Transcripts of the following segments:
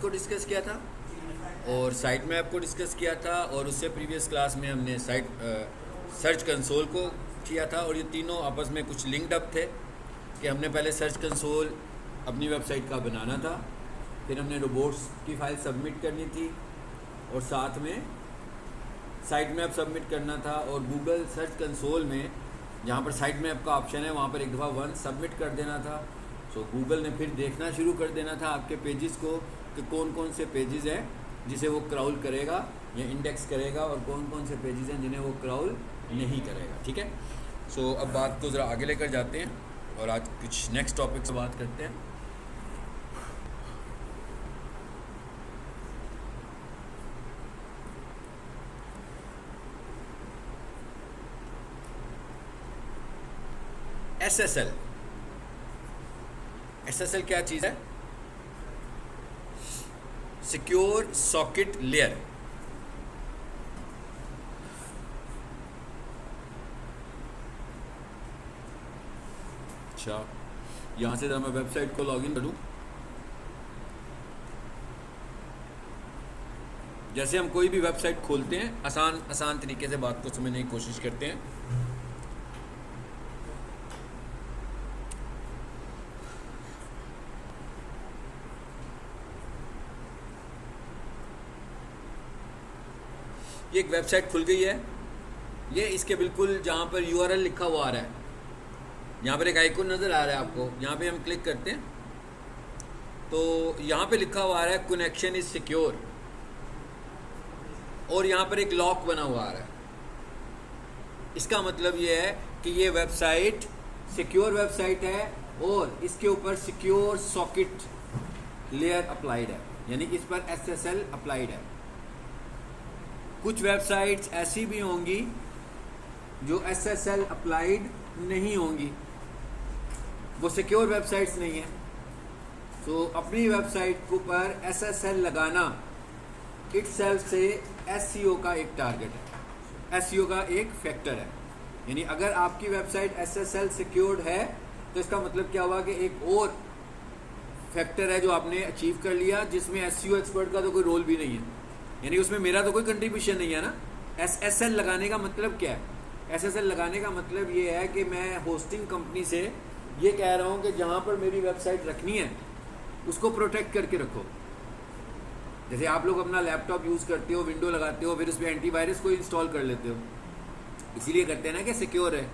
को डिस्कस किया था और साइट मैप को डिस्कस किया था, और उससे प्रीवियस क्लास में हमने सर्च कंसोल को किया था। और ये तीनों आपस में कुछ लिंक्ड अप थे कि हमने पहले सर्च कंसोल अपनी वेबसाइट का बनाना था, फिर हमने रोबोट्स की फ़ाइल सबमिट करनी थी, और साथ में साइट मैप सबमिट करना था। और गूगल सर्च कंसोल में जहाँ पर साइट मैप का ऑप्शन है वहाँ पर एक दफ़ा 1 सबमिट कर देना था। सो गूगल ने फिर देखना शुरू कर देना था आपके पेजेस को कि कौन कौन से पेजेस हैं जिसे वो क्राउल करेगा या इंडेक्स करेगा, और कौन कौन से पेजेस हैं जिन्हें वो क्राउल नहीं करेगा। ठीक है, सो अब बात को ज़रा आगे लेकर जाते हैं और आज कुछ नेक्स्ट टॉपिक से बात करते हैं। SSL क्या चीज़ है? Secure socket layer. अच्छा, यहाँ से जरा मैं वेबसाइट को लॉगिन करूँ। जैसे हम कोई भी वेबसाइट खोलते हैं, आसान तरीके से बात को समझने की कोशिश करते हैं। ये एक वेबसाइट खुल गई है, ये इसके बिल्कुल जहाँ पर URL लिखा हुआ आ रहा है, यहाँ पर एक आइकन नज़र आ रहा है आपको, यहाँ पे हम क्लिक करते हैं तो यहाँ पे लिखा हुआ आ रहा है कनेक्शन इज सिक्योर, और यहाँ पर एक लॉक बना हुआ आ रहा है। इसका मतलब ये है कि ये वेबसाइट सिक्योर वेबसाइट है और इसके ऊपर सिक्योर सॉकेट लेयर अप्लाइड है, यानी इस पर SSL अप्लाइड है। कुछ वेबसाइट्स ऐसी भी होंगी जो SSL अप्लाइड नहीं होंगी, वो सिक्योर वेबसाइट्स नहीं है। तो अपनी वेबसाइट के ऊपर SSL लगाना इटसेल्फ से SEO का एक टारगेट है, SEO का एक फैक्टर है। यानी अगर आपकी वेबसाइट SSL सिक्योर्ड है तो इसका मतलब क्या हुआ कि एक और फैक्टर है जो आपने अचीव कर लिया, जिसमें SEO एक्सपर्ट का तो कोई रोल भी नहीं है, यानी उसमें मेरा तो कोई कंट्रीब्यूशन नहीं है ना। SSL लगाने का मतलब क्या है? SSL लगाने का मतलब ये है कि मैं होस्टिंग कंपनी से ये कह रहा हूँ कि जहाँ पर मेरी वेबसाइट रखनी है उसको प्रोटेक्ट करके रखो। जैसे आप लोग अपना लैपटॉप यूज़ करते हो, विंडो लगाते हो, फिर उस पर एंटीवायरस को इंस्टॉल कर लेते हो, इसीलिए करते हैं ना कि सिक्योर है।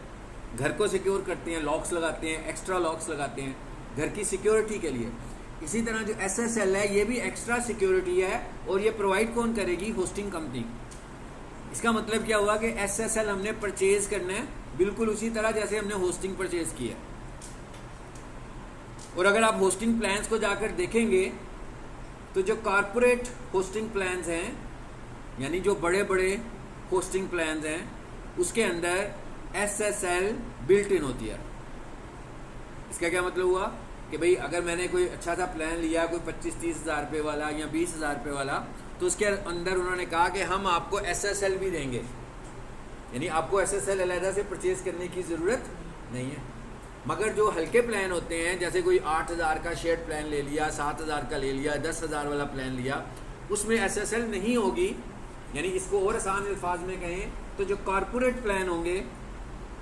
घर को सिक्योर करते हैं, लॉक्स लगाते हैं, एक्स्ट्रा लॉक्स लगाते हैं घर की सिक्योरिटी के लिए। इसी तरह जो SSL है ये भी एक्स्ट्रा सिक्योरिटी है, और ये प्रोवाइड कौन करेगी? Hosting company. इसका मतलब क्या हुआ कि SSL हमने परचेज करना है बिल्कुल उसी तरह जैसे हमने होस्टिंग परचेज किया। और अगर आप होस्टिंग प्लान्स को जाकर देखेंगे तो जो कॉर्पोरेट होस्टिंग प्लान्स हैं, यानी जो बड़े बड़े होस्टिंग प्लान्स हैं, उसके अंदर SSL बिल्ट इन होती है। इसका क्या मतलब हुआ कि भाई अगर मैंने कोई अच्छा सा प्लान लिया, कोई 25-30 हज़ार रुपये वाला या 20 हज़ार रुपये वाला, तो उसके अंदर उन्होंने कहा कि हम आपको SSL भी देंगे, यानी आपको SSL अलहदा से परचेज करने की ज़रूरत नहीं है। मगर जो हल्के प्लान होते हैं, जैसे कोई 8,000 का शेयर प्लान ले लिया, 7,000 का ले लिया, 10,000 वाला प्लान लिया, उसमें SSL नहीं होगी। यानी इसको और आसान अल्फाज में कहें तो जो कॉर्पोरेट प्लान होंगे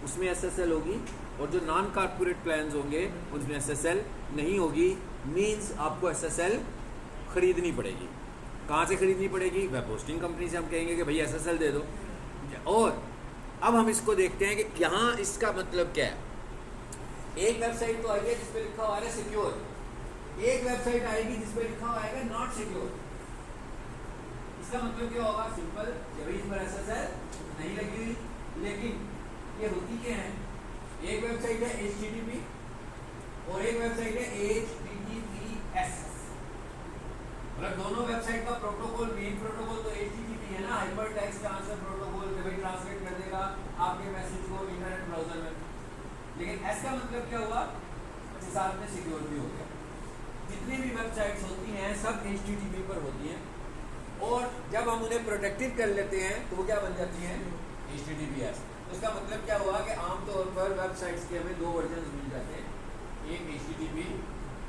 उसमें SSL होगी, और जो नॉन कॉर्पोरेट प्लान्स होंगे उसमें SSL नहीं होगी। मींस आपको SSL ख़रीदनी पड़ेगी। कहाँ से ख़रीदनी पड़ेगी? वेब होस्टिंग कंपनी से हम कहेंगे कि भाई SSL दे दो। और अब हम इसको देखते हैं कि यहाँ इसका मतलब क्या है। एक वेबसाइट तो आएगी जिस पे लिखा हुआ है सिक्योर, एक वेबसाइट आएगी जिस पे लिखा हुआ है नॉट सिक्योर। इसका मतलब क्या होगा? सिंपल, कि भाई इस पर SSL नहीं लगी हुई, लेकिन ये होती क्या है? एक वेबसाइट है HTTP और एक वेबसाइट है HTTPS। मतलब दोनों वेबसाइट का प्रोटोकॉल, मेन प्रोटोकॉल तो HTTP है ना, हाइपर टेक्स्ट ट्रांसफर प्रोटोकॉल, कि भाई ट्रांसलेट कर देगा आपके मैसेज को इंटरनेट ब्राउजर में। लेकिन S का मतलब क्या हुआ? साथ में सिक्योर भी हो गया। जितनी भी वेबसाइट्स होती हैं सब HTTP पर होती हैं, और जब हम उन्हें प्रोटेक्टेड कर लेते हैं तो वो क्या बन जाती हैं? HTTPS। तो इसका मतलब क्या हुआ कि आमतौर पर वेबसाइट्स के हमें 2 वर्जन मिल जाते हैं, एक HTTP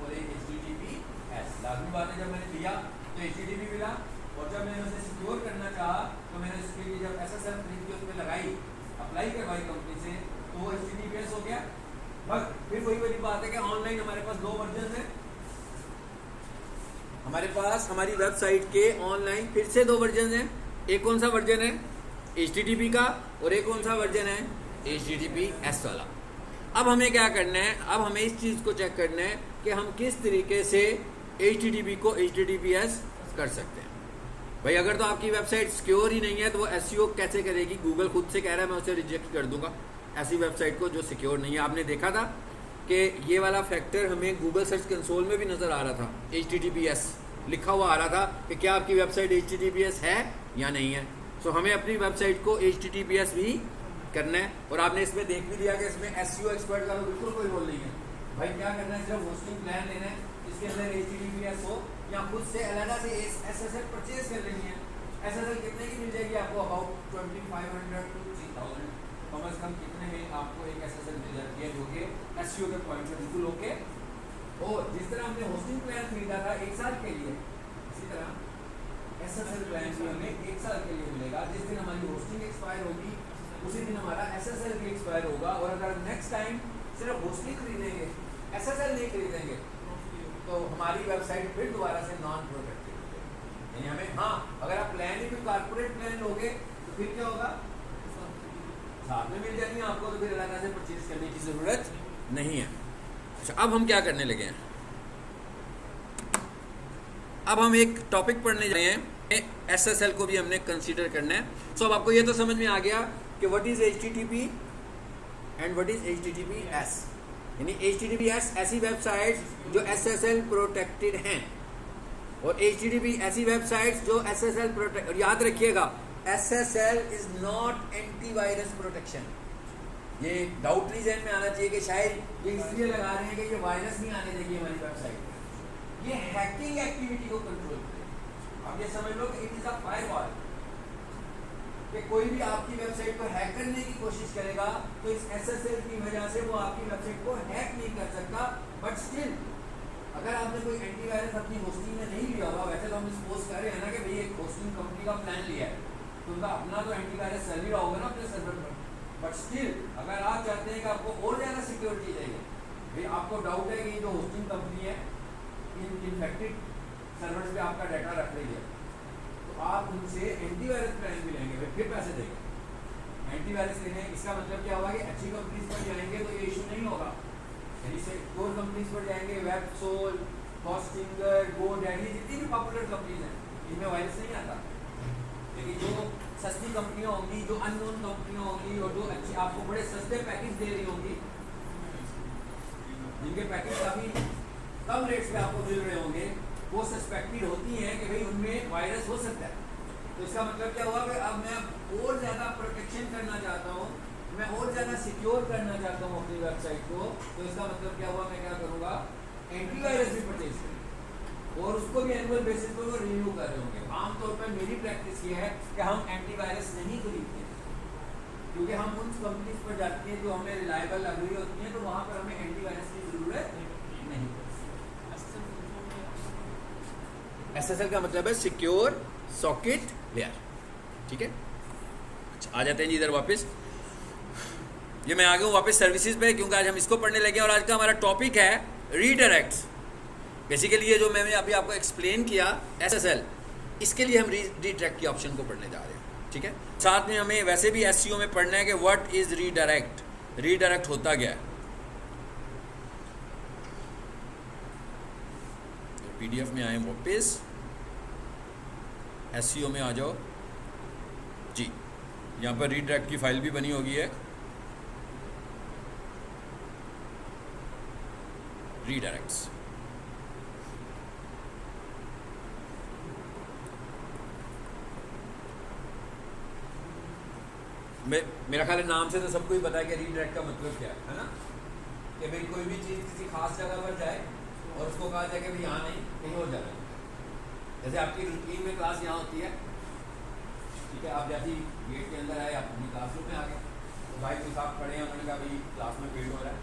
और एक HTTPS। लाजमी बात है, जब मैंने लिया तो HTTP मिला, और जब मैंने उसे सिक्योर करना चाहा तो मैंने उसके लिए जब SSL खरीद के उसमें लगाई, अप्लाई करवाई कंपनी से, तो वो HTTPS हो गया। बट फिर वही वाली बात है कि ऑनलाइन हमारे पास 2 वर्जन है, हमारे पास हमारी वेबसाइट के ऑनलाइन फिर से 2 वर्जन है। एक कौन सा वर्जन है? HTTP का, और एक कौन सा वर्जन है? HTTPS वाला। अब हमें क्या करना है? अब हमें इस चीज़ को चेक करना है कि हम किस तरीके से HTTP को HTTPS कर सकते हैं। भाई अगर तो आपकी वेबसाइट सिक्योर ही नहीं है तो वो SEO कैसे करेगी? गूगल खुद से कह रहा है मैं उसे रिजेक्ट कर दूंगा ऐसी वेबसाइट को जो सिक्योर नहीं है। आपने देखा था कि ये वाला फैक्टर हमें गूगल सर्च कंसोल में भी नज़र आ रहा था, HTTPS लिखा हुआ आ रहा था कि क्या आपकी वेबसाइट HTTPS है या नहीं है। सो हमें अपनी वेबसाइट को HTTPS भी करना है। और आपने इसमें देख भी लिया कि इसमें SEO एक्सपर्ट का तो बिल्कुल कोई रोल नहीं है। भाई क्या करना है? सिर्फ होस्टिंग प्लान लेना है, इसके अंदर HTTPS हो, या खुद से अलग से SSL परचेज कर लेनी है। SSL कितने की मिल जाएगी आपको? अबाउट 2500 to 3000 कम से कम कितने में आपको एक SSL मिल जाती है, जो कि SEO के पॉइंट से बिल्कुल ओके। और जिस तरह हमने होस्टिंग प्लान खरीदा था 1 साल के लिए, इसी तरह SSL प्लान भी हमें 1 साल के लिए मिलेगा। जिस दिन हमारी होस्टिंग एक्सपायर होगी उसी दिन हमारा SSL भी एक्सपायर होगा। और अगर नेक्स्ट टाइम सिर्फ होस्टिंग खरीदेंगे, SSL नहीं खरीदेंगे, तो हमारी वेबसाइट फिर दोबारा से नॉन प्रोटेक्टेड हो जाएगी। यानी हमें, हाँ, अगर आप प्लान ही भी कॉर्पोरेट प्लान लोगे तो फिर क्या होगा? साथ में मिल जाएंगे आपको, तो फिर अलग से परचेज करने की जरूरत नहीं है। अच्छा, अब हम क्या करने लगे हैं? अब हम एक टॉपिक पढ़ने जा रहे हैं, SSL को भी हमने कंसीडर करना है। सो अब आपको ये तो समझ में आ गया कि what is HTTP and what is HTTPS। यानी HTTPS ऐसी वेबसाइट्स जो SSL प्रोटेक्टेड हैं, और HTTP ऐसी वेबसाइट्स जो SSL प्रोटेक्ट। और याद रखिएगा, SSL is not antivirus protection. ये डाउट नहीं जहन में आना चाहिए कि शायद ये इसलिए लगा रहे हैं कि ये वायरस नहीं आने देगी हमारी वेबसाइट पर। ये हैकिंग एक्टिविटी को कंट्रोल करेगा। अब ये समझ लो कि इट इज अ फायरवॉल, कि कोई भी आपकी वेबसाइट को हैक करने की कोशिश करेगा तो इस SSL की वजह से वो आपकी वेबसाइट को हैक नहीं कर सकता। बट स्टिल अगर आपने कोई एंटीवायरस अपनी होस्टिंग में नहीं लिया होगा, वैसे तो हम सपोज कर रहे हैं ना कि भाई एक होस्टिंग कंपनी का प्लान लिया है तो उनका अपना तो एंटीवायरस सर्वर ही होगा ना अपने सर्वर पर। बट स्टिल अगर आप चाहते हैं कि आपको और ज़्यादा सिक्योरिटी चाहिए, भाई आपको डाउट है कि जो होस्टिंग कंपनी है इन इन्फेक्टेड सर्वर्स पे आपका डाटा रख रही है, तो आप उनसे एंटीवायरस प्लान भी लेंगे, फिर पैसे देंगे। एंटीवायरस लेने इसका मतलब क्या होगा कि अच्छी कंपनीज पर जाएंगे तो ये इशू नहीं होगा। यानी सिक्योर कंपनीज पर जाएंगे, वेबसोल, होस्टिंगर, गोडैडी, जितनी भी पॉपुलर कंपनीज हैं इनमें वायरस नहीं आता। लेकिन जो सस्ती कंपनियां होंगी, जो अननोन कंपनियां होंगी, और जो अच्छी आपको बड़े सस्ते पैकेज दे रही होंगी, जिनके पैकेज काफ़ी कम रेट्स पे आपको मिल रहे होंगे, वो सस्पेक्टेड होती हैं कि भाई उनमें वायरस हो सकता है। तो इसका मतलब क्या हुआ कि अब मैं और ज़्यादा प्रोटेक्शन करना चाहता हूँ, मैं और ज़्यादा सिक्योर करना चाहता हूँ अपनी वेबसाइट को। तो इसका मतलब क्या हुआ, मैं क्या करूँगा? एंटीवायरस भी परचेज करूँगा, और उसको भी एनुअल बेसिस पर वो रिन्यू कर रहे होंगे। आमतौर पर मेरी प्रैक्टिस ये है कि हम एंटीवायरस नहीं खरीदते, क्योंकि हम उन कंपनीज पर जाते हैं जो हमें रिलायबल लग रही होती हैं, तो वहाँ पर हमें एंटीवायरस की ज़रूरत नहीं। SSL का मतलब है सिक्योर सॉकेट लेयर, ठीक है। अच्छा, आ जाते हैं जी इधर वापस। ये मैं आ गया हूँ वापस सर्विसेज पे, क्योंकि आज हम इसको पढ़ने लगे और आज का हमारा टॉपिक है रीडायरेक्ट्स। बेसिकली ये जो मैंने अभी आपको एक्सप्लेन किया SSL, इसके लिए हम रीडायरेक्ट की ऑप्शन को पढ़ने जा रहे हैं, ठीक है। साथ में हमें वैसे भी SEO में पढ़ना है कि व्हाट इज रीडायरेक्ट, रीडायरेक्ट होता क्या है। PDF में आए वापस, SEO में आ जाओ जी। यहाँ पर रीडायरेक्ट की फाइल भी बनी होगी है, रीडायरेक्ट्स। मेरा ख्याल है नाम से तो सबको ही पता है कि रीडायरेक्ट का मतलब क्या है ना, कि भाई कोई भी चीज़ किसी खास जगह पर जाए और उसको कहा जाए कि भाई यहाँ नहीं कहीं और जाना है। जैसे आपकी रूटीन में क्लास यहाँ होती है, ठीक है, आप जैसे गेट के अंदर आए, आप अपनी क्लासरूम में आ गए, तो भाई कुछ आप पढ़े हैं, उन्होंने कहा भाई क्लास में फेल हो रहा है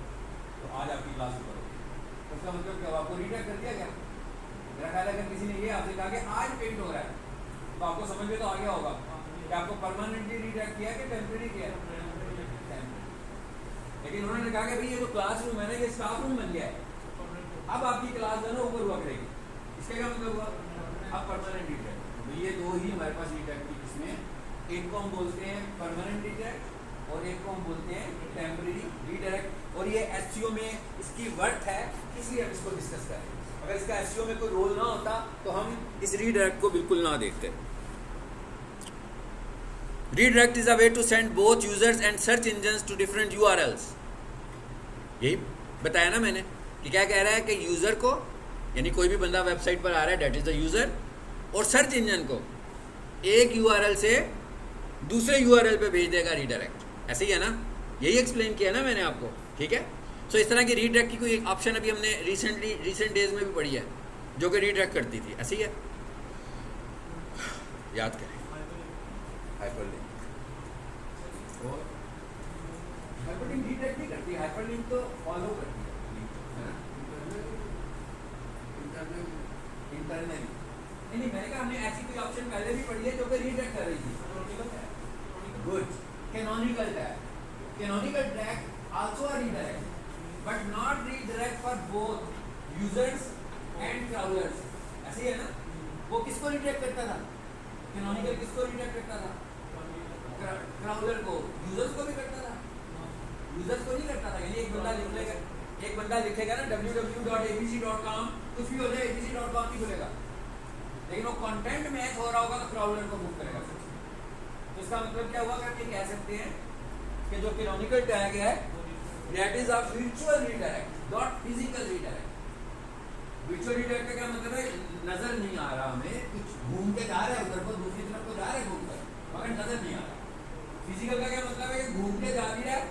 तो आज आपकी क्लास ऊपर होगी, तो उसका मतलब क्या, आपको रीडायरेक्ट कर दिया गया। मेरा ख्याल है अगर किसी ने ये आपसे कहा कि आज पेंट हो रहा है तो आपको समझ में तो आ गया होगा कि आपको परमानेंटली रीडायरेक्ट किया कि टेम्परेरी किया है। लेकिन उन्होंने कहा कि भाई ये तो क्लासरूम है ना, ये स्टाफ रूम बन गया है, अब आपकी क्लास जो है ना ऊपर हुआ करेगी। इसका क्या मतलब हुआ? अब परमानेंट रीडायरेक्ट। तो ये दो ही हमारे पास रीडायरेक्ट की किस्में, एक को हम बोलते हैं परमानेंट रीडायरेक्ट और एक को हम बोलते हैं टेम्परेरी रीडायरेक्ट। और ये एसईओ में इसकी वर्थ है, इसलिए हम इसको डिस्कस करें। अगर इसका एसईओ में कोई रोल ना होता तो हम इस रीडायरेक्ट को बिल्कुल ना देखते। Redirect is a way to send both users and search engines to different URLs. यही बताया ना मैंने कि क्या कह रहा है कि यूजर को, यानी कोई भी बंदा वेबसाइट पर आ रहा है, डेट इज द यूजर, और सर्च इंजन को एक यूआरएल से दूसरे यूआरएल पे भेज देगा रीडायरेक्ट। ऐसे ही है ना, यही एक्सप्लेन किया ना मैंने आपको, ठीक है। सो इस तरह की रीडायरेक्ट की कोई ऑप्शन अभी हमने रिसेंट डेज में भी पढ़ी है जो कि रीडायरेक्ट करती थी, ऐसे ही है, याद करें। हाइपरलिंक और हाइपरलिंक रीडायरेक्ट नहीं करती, हाइपरलिंक तो फॉलो करती है इंटरनली। नहीं, मैंने कहा हमने ऐसी कोई ऑप्शन पहले भी पढ़ी है जो कि रीडायरेक्ट कर रही थी। Good. Canonical tag, canonical tag also a redirect but not redirect for both users and crawlers. ऐसे ही है ना, वो किसको रीडायरेक्ट करता था? कैनोनिकल किसको रीडायरेक्ट करता था? क्राउलर को। यूजर्स को भी करता था? यूजर्स को नहीं करता था। यानी एक बंदा लिखेगा ना www.abc.com, कुछ भी हो जाए abc.com नहीं खुलेगा, लेकिन वो कंटेंट मैच हो रहा होगा तो क्राउलर को मूव करेगा। तो इसका मतलब क्या हुआ कि हम ये कह सकते हैं कि जो कैनोनिकल टैग है that is a virtual redirect not physical redirect. Virtual redirect का क्या मतलब है? नजर नहीं आ रहा, हमें कुछ घूम के जा रहा है उधर को, दूसरी तरफ को जा रहा है घूमकर, मगर नजर नहीं आ रहा। फिजिकल का क्या मतलब है कि घूम के जा भी रहा है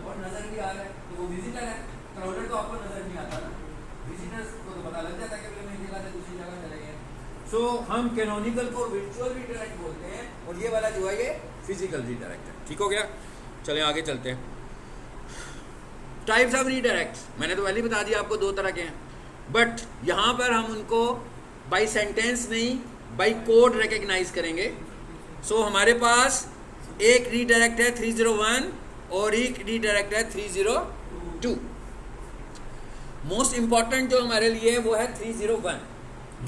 और नजर भी आ रहा है, तो वो विजिटर है। क्राउडर को आपको नजर नहीं आता ना, विजिटर्स को तो पता लग जाता है कि मैं एक जगह से दूसरी जगह चले गए। सो हम कैनोनिकल को वर्चुअल रीडायरेक्ट बोलते हैं और ये वाला जो है ये फिजिकल रीडायरेक्ट है। ठीक हो गया, चलें आगे चलते हैं। टाइप्स ऑफ रीडायरेक्ट्स मैंने तो पहले ही बता दिया आपको, दो तरह के हैं, बट यहाँ पर हम उनको बाई सेंटेंस नहीं बाई कोड रिकग्नाइज करेंगे। सो हमारे पास एक रीडायरेक्ट है 301 और एक रीडायरेक्ट है 302। मोस्ट इंपॉर्टेंट जो हमारे लिए है वो है 301,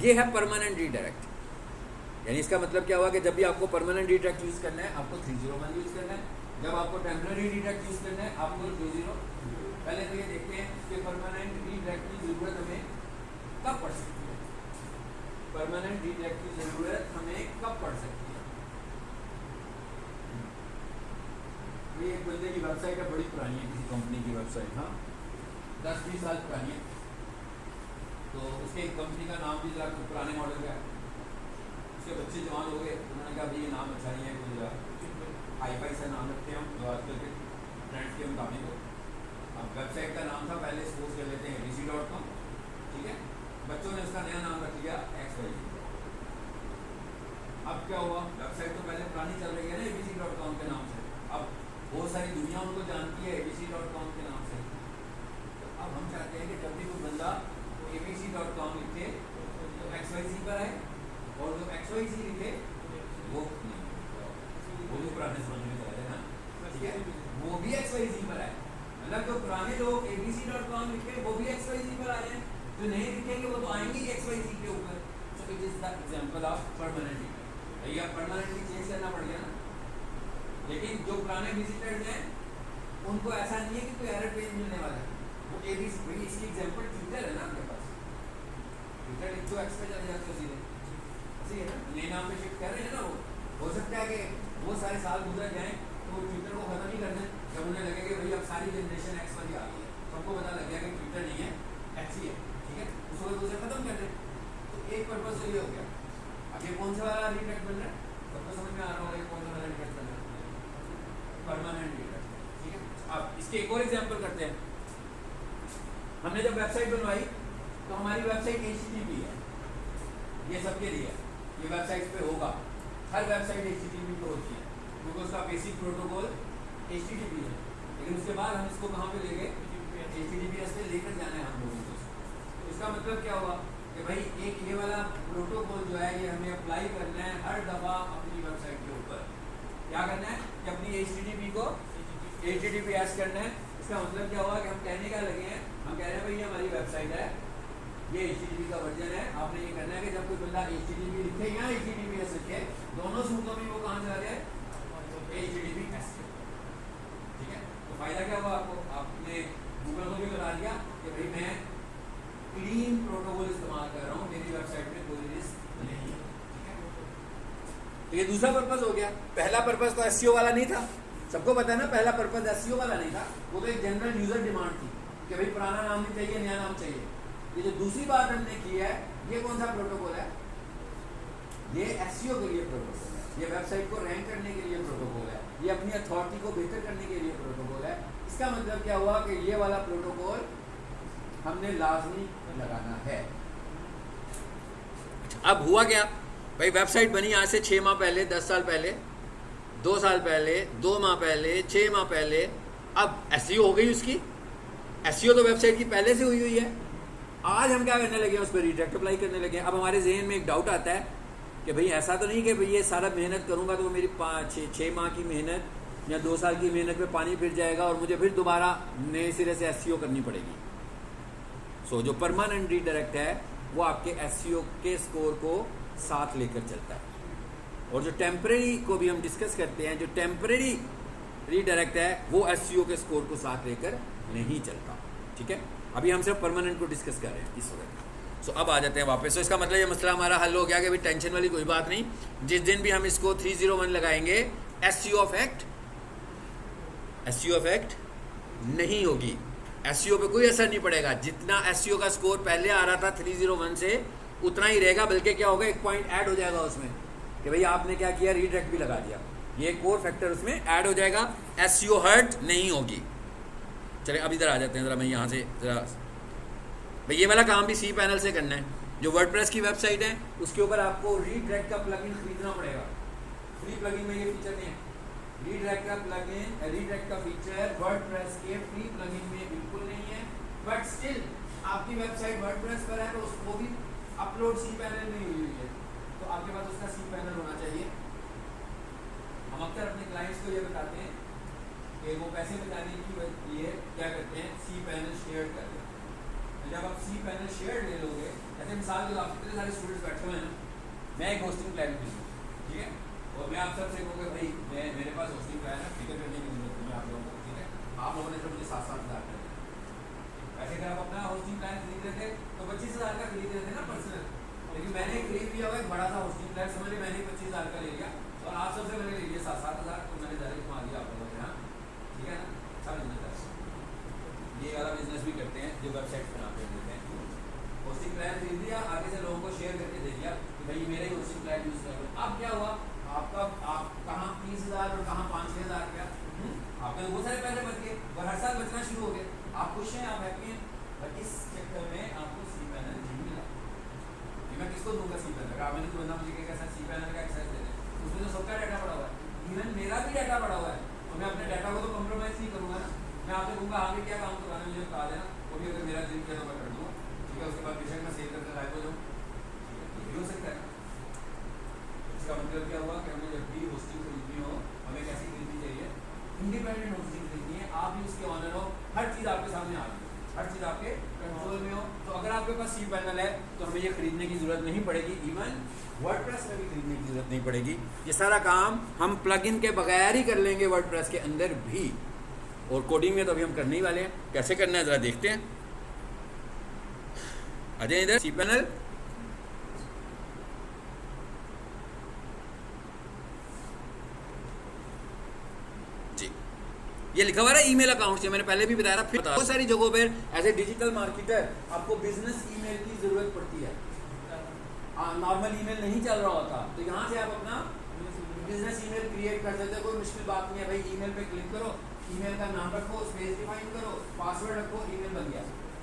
ये है परमानेंट रीडायरेक्ट। यानी इसका मतलब क्या हुआ कि जब भी आपको परमानेंट रीडायरेक्ट यूज करना है आपको 301 यूज करना है, जब आपको टेम्पररी रीडायरेक्ट यूज करना है आपको 20। पहले तो ये देखते हैं कि परमानेंट रीडायरेक्ट की जरूरत हमें कब पड़ सकती है। परमानेंट रीडायरेक्ट की जरूरत हमें कब पड़ सकती है? ये एक बंदे की वेबसाइट है, बड़ी पुरानी है, किसी कंपनी की वेबसाइट, हाँ 10-20 साल पुरानी है। तो उसके एक कंपनी का नाम भी जरा पुराने मॉडल का है। उसके बच्चे जवान हो गए, उन्होंने कहा भाई ये नाम अच्छा नहीं है, कोई जरा हाई-फाई सा नाम रखते हैं हम जो आजकल के ट्रेंड्स के मुताबिक हो। अब वेबसाइट का नाम था पहले सपोज कर लेते हैं abc.com, ठीक है। बच्चों ने उसका नया नाम रख लिया XYZ। अब क्या हुआ, वेबसाइट तो पहले पुरानी चल रही है ना abc.com के नाम से, अब बहुत सारी दुनिया उनको जानती है abc.com के नाम से। तो अब हम चाहते हैं कि जब भी कोई बंदा abc.com लिखे तो XYZ पर आए, और जो XYZ लिखे वो भी पुराने समझ में चला जाए ना, ठीक है, वो भी XYZ पर आए। मतलब जो पुराने लोग abc.com लिखे वो भी XYZ पर आ रहे हैं, जो नहीं लिखेंगे वो तो आएंगे ही XYZ के ऊपर। So it is the example of permanent. भैया परमानेंटली चेंज करना पड़ गया ना, लेकिन जो पुराने विजिटर्स हैं उनको ऐसा नहीं है कि कोई एरर पेज मिलने वाला है। वो ABC, इसकी एग्जांपल ट्विटर है ना आपके पास, ट्विटर लिख दो एक्स पे चले जाते हो सीधे, सही है ना, नए नाम पे शिफ्ट कर रहे हैं ना। वो हो सकता है कि बहुत सारे साल गुजर जाएं तो ट्विटर को खत्म ही कर दें, जब उन्हें लगे कि भाई अब सारी जनरेशन एक्स वाली आ गई है, सबको पता लग गया कि ट्विटर नहीं है एक्स ही है, ठीक है, उस वक्त उसे खत्म कर दें। तो एक पर्पज तो ये हो गया। अब ये कौन सा वाला रीडायरेक्ट बन रहा है, सबको समझ में आ रहा होगा ये कौन सा वाला रीडायरेक्ट बन रहा है? परमानेंट रीडायरेक्ट, ठीक है। अब इसके एक और एग्जांपल करते हैं। हमने जब वेबसाइट बनवाई तो हमारी वेबसाइट HTTP है, ये सबके लिए ये वेबसाइट पे होगा, हर वेबसाइट HTTP पे होती है क्योंकि उसका बेसिक प्रोटोकॉल HTTP है। लेकिन उसके बाद हम इसको कहाँ पे ले गए? HTTPS पे लेकर जाना है हम लोगों को। तो इसका मतलब क्या हुआ कि भाई एक ये वाला प्रोटोकॉल जो है ये हमें अप्लाई करना है हर दफ़ा अपनी वेबसाइट के ऊपर। क्या करना है कि अपनी HTTP को HTTPS करना है। इसका मतलब क्या हुआ कि हम कहने का लगे हैं, हम कह रहे हैं भाई ये हमारी वेबसाइट है, ये HTTP का वर्जन है। आपने ये करना है कि जब कोई बंदा HTTP लिखे या HTTPS लिखे, दोनों सूत्रों में वो कहाँ चला जाए, HTTPS। ठीक है, तो फायदा क्या हुआ आपको, आपने गूगल को भी बता दिया कि भाई मैं क्लीन प्रोटोकॉल इस्तेमाल कर रहा हूँ, मेरी वेबसाइट में कोई रिस्क नहीं है। तो ये दूसरा पर्पस हो गया। पहला पर्पस तो SEO वाला नहीं था, सबको पता है ना, पहला पर्पस SEO वाला नहीं था, वो तो एक जनरल यूजर डिमांड थी कि भाई पुराना नाम नहीं चाहिए, नया नाम चाहिए। ये जो दूसरी बात हमने की है, ये कौन सा प्रोटोकॉल है, ये SEO के लिए प्रोटोकॉल है, ये वेबसाइट को रैंक करने के लिए प्रोटोकॉल है, ये अपनी अथॉरिटी को बेहतर करने के लिए प्रोटोकॉल है। इसका मतलब क्या हुआ कि ये वाला प्रोटोकॉल हमने लाजमी लगाना है। अब हुआ क्या भाई, वेबसाइट बनी आज से 6 माह पहले, 10 साल पहले, 2 साल पहले, 2 माह पहले, 6 माह पहले। अब SEO हो गई उसकी, SEO तो वेबसाइट की पहले से हुई है। आज हम क्या करने लगे, उस पर रिडायरेक्ट अप्लाई करने लगे। अब हमारे जहन में एक डाउट आता है कि भाई ऐसा तो नहीं कि भाई ये सारा मेहनत करूंगा तो मेरी 5-6 माह की मेहनत या 2 साल की मेहनत में पानी फिर जाएगा और मुझे फिर दोबारा नए सिरे से SEO करनी पड़ेगी। सो जो परमानेंट रीडायरेक्ट है वो आपके SEO के स्कोर को साथ लेकर चलता है, और जो टेम्परेरी को भी हम डिस्कस करते हैं, जो टेम्परेरी रीडायरेक्ट है वो SEO के स्कोर को साथ लेकर नहीं चलता। ठीक है, अभी हम सिर्फ परमानेंट को डिस्कस कर रहे हैं इस वक्त। सो अब आ जाते हैं वापस। तो इसका मतलब ये मसला हमारा हल हो गया कि भाई टेंशन वाली कोई बात नहीं। जिस दिन भी हम इसको 301 लगाएंगे, SEO इफेक्ट नहीं होगी, SEO पे कोई असर नहीं पड़ेगा। जितना SEO का स्कोर पहले आ रहा था 301 से, उतना ही रहेगा, बल्कि क्या होगा, एक पॉइंट ऐड हो जाएगा उसमें कि भाई आपने क्या किया, रीडायरेक्ट भी लगा दिया, ये कोर फैक्टर उसमें ऐड हो जाएगा, SEO हर्ट नहीं होगी। चलिए अब इधर आ जाते हैं, ज़रा मैं यहाँ से ज़रा भाई ये वाला काम भी cPanel से करना है। जो वर्डप्रेस की वेबसाइट है उसके ऊपर आपको रीडायरेक्ट का प्लगइन खरीदना पड़ेगा। फ्री प्लगइन में ये फीचर नहीं है, रीडायरेक्ट का प्लगइन, रीडायरेक्ट का फीचर वर्डप्रेस के फ्री प्लगइन में बिल्कुल नहीं है। बट स्टिल आपकी वेबसाइट वर्डप्रेस पर है तो उसको भी अपलोड cPanel में हुई है, तो आपके पास उसका cPanel होना चाहिए। हम अक्सर अपने क्लाइंट्स को ये बताते हैं कि वो पैसे बचाने के लिए क्या करते हैं, cPanel शेयर करते हैं। तो जब आप cPanel शेयर ले लोगे, जैसे मिसाल के आप इतने सारे स्टूडेंट्स बैठे हुए हैं ना, मैं एक होस्टिंग प्लान भी लूँ, ठीक है, और मैं आप सबसे कहूँगा भाई मेरे पास होस्टिंग प्लान है, फिक्र करने की जरूरत नहीं आप लोगों को, ठीक है। आप लोगों ने तो मुझे 7-7 हज़ार का दिया। वैसे अगर आप अपना होस्टिंग प्लान खरीद रहे थे तो 25 हज़ार का खरीद रहे थे ना पर्सनल, लेकिन मैंने खरीद लिया हुआ एक बड़ा सा होस्टिंग प्लान, समझ लीजिए मैंने 25 हज़ार का ले लिया और आप सबसे मैंने ले लिया 7-7 हज़ार, तो मैंने ज़्यादा घुमा दिया आप लोगों के यहाँ, ठीक है ना। सब बिजनेस ये वाला बिजनेस भी करते हैं जो वेबसाइट बनाते हैं, होस्टिंग प्लान खरीद लिया, आगे से लोगों को शेयर करके दे दिया कि भाई मेरा ही होस्टिंग प्लान यूज़ करो। अब क्या हुआ, आप कहाँ 30 हज़ार और कहाँ 5-6 हज़ार रुपया, आपके बहुत सारे पैसे बच गए और हर साल बचना शुरू हो गए। आप खुश हैं, आप हैप्पी हैं, बट इस चक्कर में आपको cPanel नहीं मिला। मैं किसको दूंगा cPanel? आप मैंने तो बंदा मुझे कैसा cPanel का एक्सेस दे दें, उसमें तो सबका डाटा पड़ा हुआ है, इवन मेरा भी डाटा पड़ा हुआ है, तो मैं अपने डाटा को तो कॉम्प्रोमाइज़ नहीं करूँगा ना। मैं आपसे कहूँगा आगे क्या काम करवाना मुझे बता देना, वो भी अगर मेरा दिन किया तो मैं कर दूँगा, ठीक है। उसके बाद बेशक मैं सेव करके लाइव हो जाऊँ, ये भी हो सकता है। इसका मतलब क्या हुआ कि हमें जब भी होस्टिंग खरीदनी हो, हमें कैसी खरीदनी चाहिए, इंडिपेंडेंट होस्टिंग खरीदनी है, आप भी उसके ऑनर हो, हर चीज़ आपके सामने आ रही है, हर चीज़ आपके कंट्रोल में हो। तो अगर आपके पास cPanel है तो हमें ये खरीदने की ज़रूरत नहीं पड़ेगी, इवन वर्डप्रेस में भी खरीदने की ज़रूरत नहीं पड़ेगी। ये सारा काम हम प्लगइन के बगैर ही कर लेंगे वर्डप्रेस के अंदर भी, और कोडिंग में तो अभी हम करने ही वाले हैं। कैसे करना है ज़रा देखते हैं, आ जाए इधर। cPanel जी, ये लिखा हुआ है ईमेल अकाउंट से, मैंने पहले भी बताया था। फिर बहुत सारी जगहों पर एज ए डिजिटल मार्केटर आपको बिजनेस ईमेल की ज़रूरत पड़ती है, नॉर्मल ईमेल नहीं चल रहा होता, तो यहाँ से आप अपना बिजनेस ईमेल क्रिएट कर सकते हो। कोई मुश्किल बात नहीं है भाई, ईमेल पे क्लिक करो, ईमेल का नाम रखो, स्पेस डिफाइन करो, पासवर्ड रखो, ईमेल बन गया।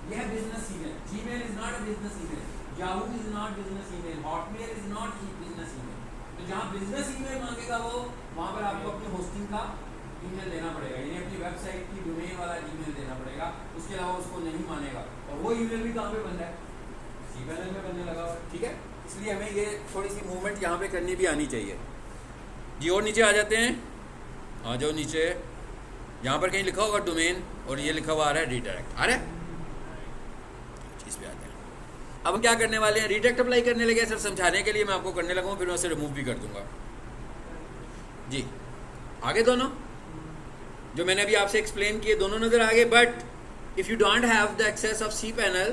यह है business email. Gmail is not a business email, Yahoo is not business email, Hotmail is not business email. तो जहाँ बिजनेस ईमेल मांगेगा वो, वहाँ पर आपको अपनी होस्टिंग का ईमेल देना पड़ेगा, यानी अपनी वेबसाइट की डोमेन वाला ईमेल देना पड़ेगा, उसके अलावा उसको नहीं मानेगा। और वो ईमेल भी कहाँ पे बन रहा है, सी पैनल में बनने लगा हुआ है, ठीक है। इसलिए हमें ये थोड़ी सी मूवमेंट यहाँ पे करनी भी आनी चाहिए जी। और नीचे आ जाते हैं, आ जाओ नीचे, यहाँ पर कहीं लिखा होगा डोमेन और ये लिखा हुआ आ रहा है रीडायरेक्ट, आ रहा है, इस पे आते हैं। अब हम क्या करने वाले हैं, रीडायरेक्ट अप्लाई करने लगे सर, समझाने के लिए मैं आपको करने लगा हूँ, फिर मैं उसे रिमूव भी कर दूंगा जी। आगे दोनों जो मैंने अभी आपसे एक्सप्लेन किए दोनों नजर आ गए, but if you don't have the access of cPanel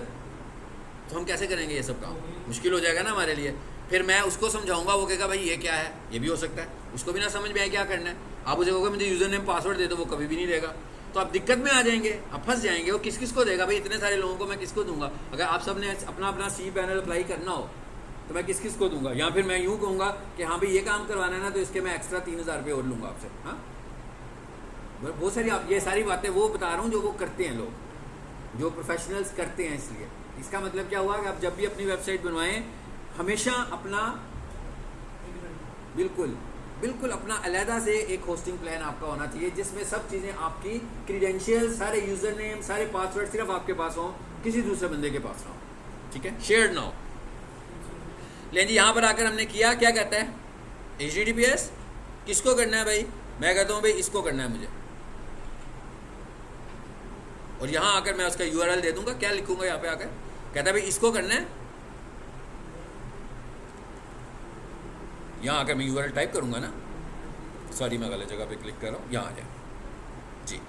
तो हम कैसे करेंगे ये सब काम, मुश्किल हो जाएगा ना हमारे लिए। फिर मैं उसको समझाऊंगा, वो कहेगा भाई ये क्या है, ये भी हो सकता है, उसको भी ना समझ में आए क्या करना है। आप उसे कहोगे मुझे यूज़र नेम पासवर्ड दे दो, वो कभी भी नहीं देगा, तो आप दिक्कत में आ जाएंगे, आप फंस जाएंगे। वो किस किस को देगा भाई, इतने सारे लोगों को मैं किसको दूंगा। अगर आप सब ने अपना अपना सी पैनल अप्लाई करना हो तो मैं किस किस को दूंगा, या फिर मैं यूँ कहूँगा कि हाँ भाई ये काम करवाना है ना, तो इसके मैं एक्स्ट्रा 3000 रुपये और लूँगा आपसे। हाँ, बहुत सारी आप ये सारी बातें वो बता रहा हूँ जो वो करते हैं लोग, जो प्रोफेशनल्स करते हैं। इसलिए इसका मतलब क्या हुआ कि आप जब भी अपनी वेबसाइट बनवाएं, हमेशा अपना बिल्कुल बिल्कुल अपना अलहदा से एक होस्टिंग प्लान आपका होना चाहिए, जिसमें सब चीज़ें आपकी क्रीडेंशियल, सारे यूज़र नेम, सारे पासवर्ड सिर्फ आपके पास हों, किसी दूसरे बंदे के पास ना हो, ठीक है, शेयर्ड ना हो। लेकिन जी यहाँ पर आकर हमने किया, क्या कहता है HTTPS किसको करना है भाई, मैं कहता हूँ भाई इसको करना है मुझे, और यहाँ आकर मैं उसका URL दे दूंगा। क्या लिखूंगा यहाँ पे आकर, कहता है भाई इसको करना है, यहाँ आकर मैं URL टाइप करूंगा ना, सॉरी मैं गलत जगह पे क्लिक कर रहा हूँ, यहाँ आ जाए जी,